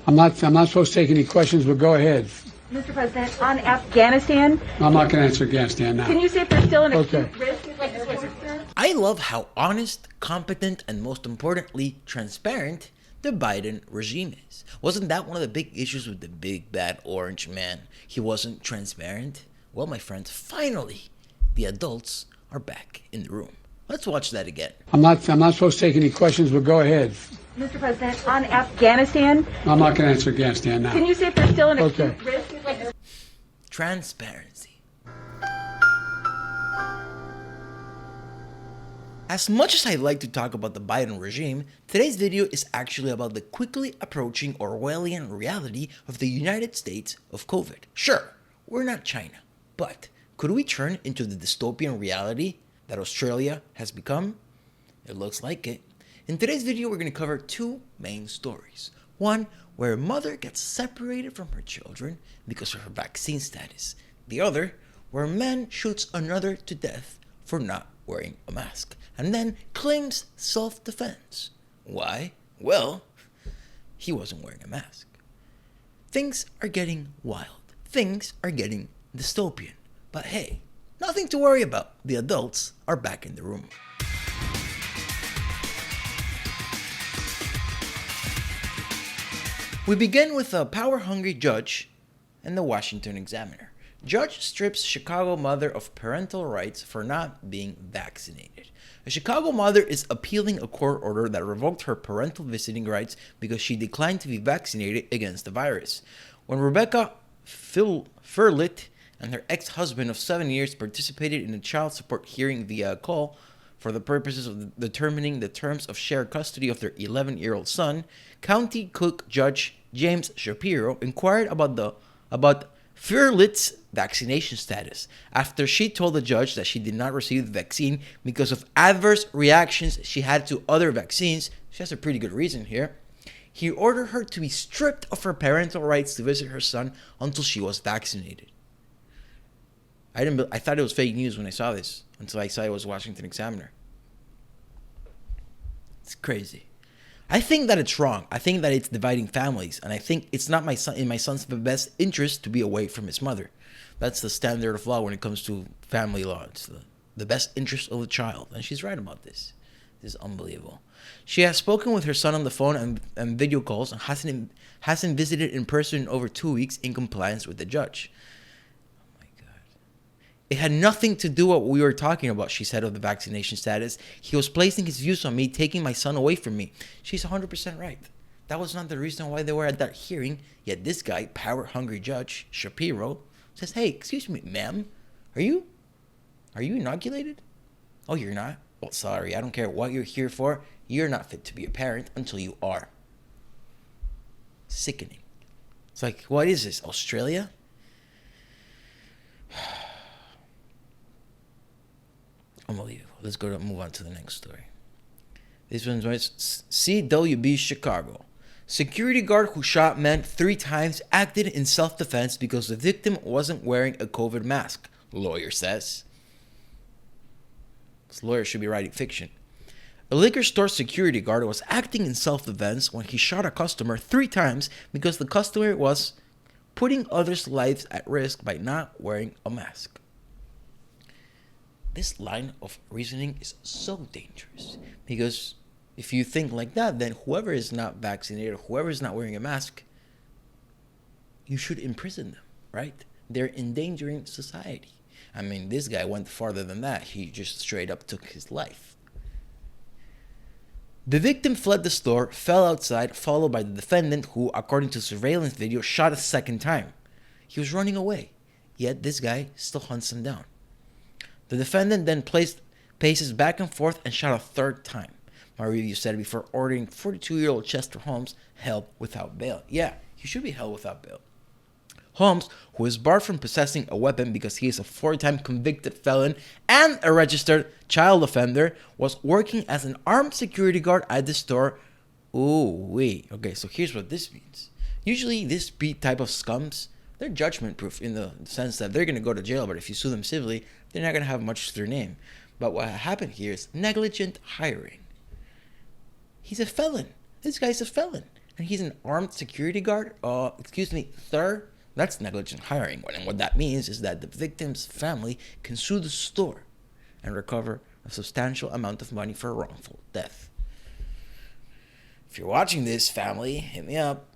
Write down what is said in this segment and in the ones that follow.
I'm not supposed to take any questions, but go ahead. Mr. President, on Afghanistan, I'm not going to answer Afghanistan now. can you say if there's still an Okay. acute risk? I love how honest, competent, and most importantly, transparent the Biden regime is. Wasn't that one of the big issues with the big bad orange man? He wasn't transparent? Well, my friends, finally, the adults are back in the room. Let's watch that again. I'm not supposed to take any questions, but go ahead. Mr. President, on Afghanistan, I'm not going to answer Afghanistan now. can you say if there's still an Okay. acute risk? Transparency. As much as I like to talk about the Biden regime, today's video is actually about the quickly approaching Orwellian reality of the United States of COVID. Sure, we're not China, but could we turn into the dystopian reality that Australia has become? It looks like it. In today's video, we're going to cover two main stories. One, where a mother gets separated from her children because of her vaccine status. The other, where a man shoots another to death for not wearing a mask and then claims self-defense. Why? Well, he wasn't wearing a mask. Things are getting wild. Things are getting dystopian. But hey, nothing to worry about. The adults are back in the room. We begin with a power-hungry judge and the Washington Examiner. Judge strips Chicago mother of parental rights for not being vaccinated. A Chicago mother is appealing a court order that revoked her parental visiting rights because she declined to be vaccinated against the virus. When Rebecca Furlit and her ex-husband of 7 years participated in a child support hearing via call for the purposes of determining the terms of shared custody of their 11-year-old son, County Cook Judge James Shapiro inquired about Furlit's vaccination status after she told the judge that she did not receive the vaccine because of adverse reactions she had to other vaccines. She has a pretty good reason here. He ordered her to be stripped of her parental rights to visit her son until she was vaccinated. I thought it was fake news when I saw this until I saw it was Washington Examiner. It's crazy. I think that it's wrong. I think that it's dividing families, and I think it's not in my son's best interest to be away from his mother. That's the standard of law when it comes to family law. It's the best interest of the child, and she's right about this. This is unbelievable. She has spoken with her son on the phone and video calls and hasn't visited in person in over 2 weeks in compliance with the judge. It had nothing to do with what we were talking about, she said, of the vaccination status. He was placing his views on me, taking my son away from me. She's 100% right. That was not the reason why they were at that hearing. Yet this guy, power-hungry judge, Shapiro, says, hey, excuse me, ma'am, are you inoculated? Oh, you're not? Well, sorry, I don't care what you're here for. You're not fit to be a parent until you are. Sickening. It's like, what is this, Australia? Unbelievable. Let's move on to the next story. This one's CWB Chicago. Security guard who shot man 3 times acted in self-defense because the victim wasn't wearing a COVID mask, lawyer says. This lawyer should be writing fiction. A liquor store security guard was acting in self-defense when he shot a customer 3 times because the customer was putting others' lives at risk by not wearing a mask. This line of reasoning is so dangerous because if you think like that, then whoever is not vaccinated or whoever is not wearing a mask, you should imprison them, right? They're endangering society. I mean, this guy went farther than that. He just straight up took his life. The victim fled the store, fell outside, followed by the defendant who, according to surveillance video, shot a second time. He was running away, yet this guy still hunts him down. The defendant then paces back and forth and shot a 3rd time. My review said before ordering 42-year-old Chester Holmes held without bail. Yeah, he should be held without bail. Holmes, who is barred from possessing a weapon because he is a 4-time convicted felon and a registered child offender, was working as an armed security guard at the store. Ooh, wait. Okay, so here's what this means. Usually this type of scums, they're judgment proof in the sense that they're going to go to jail, but if you sue them civilly, they're not going to have much to their name. But what happened here is negligent hiring. He's a felon. This guy's a felon. and he's an armed security guard? Excuse me, sir? That's negligent hiring. And what that means is that the victim's family can sue the store and recover a substantial amount of money for a wrongful death. If you're watching this, family, hit me up.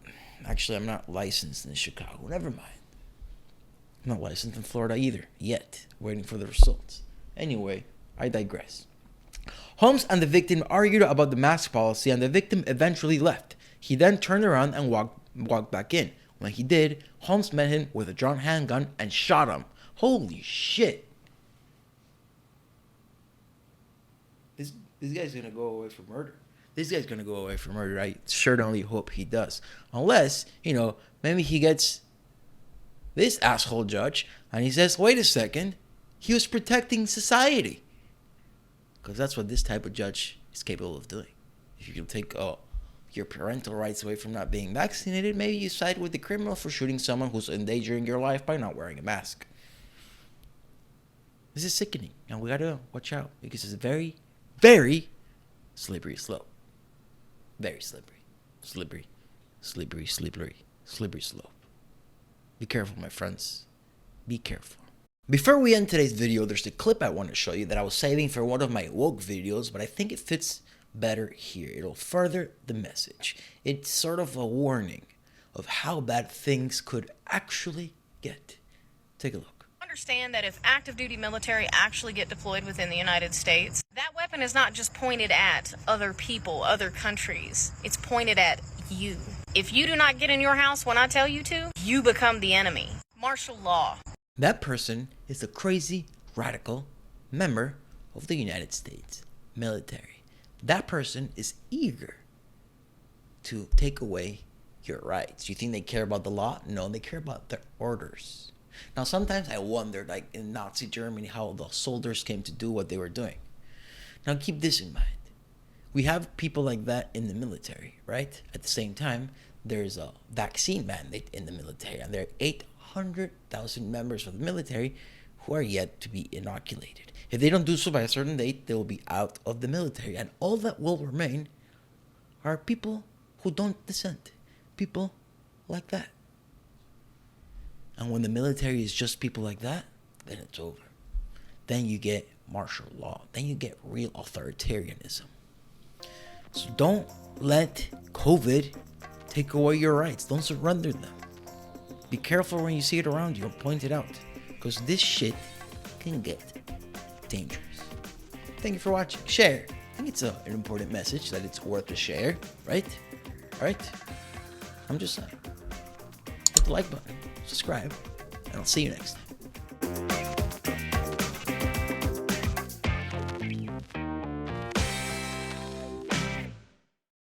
Actually, I'm not licensed in Chicago. Never mind. I'm not licensed in Florida either, yet. Waiting for the results. Anyway, I digress. Holmes and the victim argued about the mask policy, and the victim eventually left. He then turned around and walked back in. When he did, Holmes met him with a drawn handgun and shot him. Holy shit. This guy's gonna go away for murder. This guy's gonna go away for murder. I certainly hope he does. Unless, maybe he gets this asshole judge and he says, wait a second, he was protecting society. Because that's what this type of judge is capable of doing. If you can take your parental rights away from not being vaccinated, maybe you side with the criminal for shooting someone who's endangering your life by not wearing a mask. This is sickening, and we gotta watch out because it's a very, very slippery slope. Very slippery. Slippery. Slippery, slippery, slippery slope. Be careful, my friends. Be careful. Before we end today's video, there's a clip I want to show you that I was saving for one of my woke videos, but I think it fits better here. It'll further the message. It's sort of a warning of how bad things could actually get. Take a look. Understand that if active duty military actually get deployed within the United States, that weapon is not just pointed at other people, other countries. It's pointed at you. If you do not get in your house when I tell you to, you become the enemy. Martial law. That person is a crazy, radical member of the United States military. That person is eager to take away your rights. You think they care about the law? No, they care about their orders. Now, sometimes I wonder, like in Nazi Germany, how the soldiers came to do what they were doing. Now, keep this in mind. We have people like that in the military, right? At the same time, there's a vaccine mandate in the military, and there are 800,000 members of the military who are yet to be inoculated. If they don't do so by a certain date, they will be out of the military, and all that will remain are people who don't dissent, people like that. And when the military is just people like that, then it's over. Then you get martial law. Then you get real authoritarianism. So don't let COVID take away your rights. Don't surrender them. Be careful when you see it around you and point it out, because this shit can get dangerous. Thank you for watching. Share. I think it's an important message that it's worth a share, right? All right? I'm just saying. Hit the like button, subscribe, and I'll see you next time.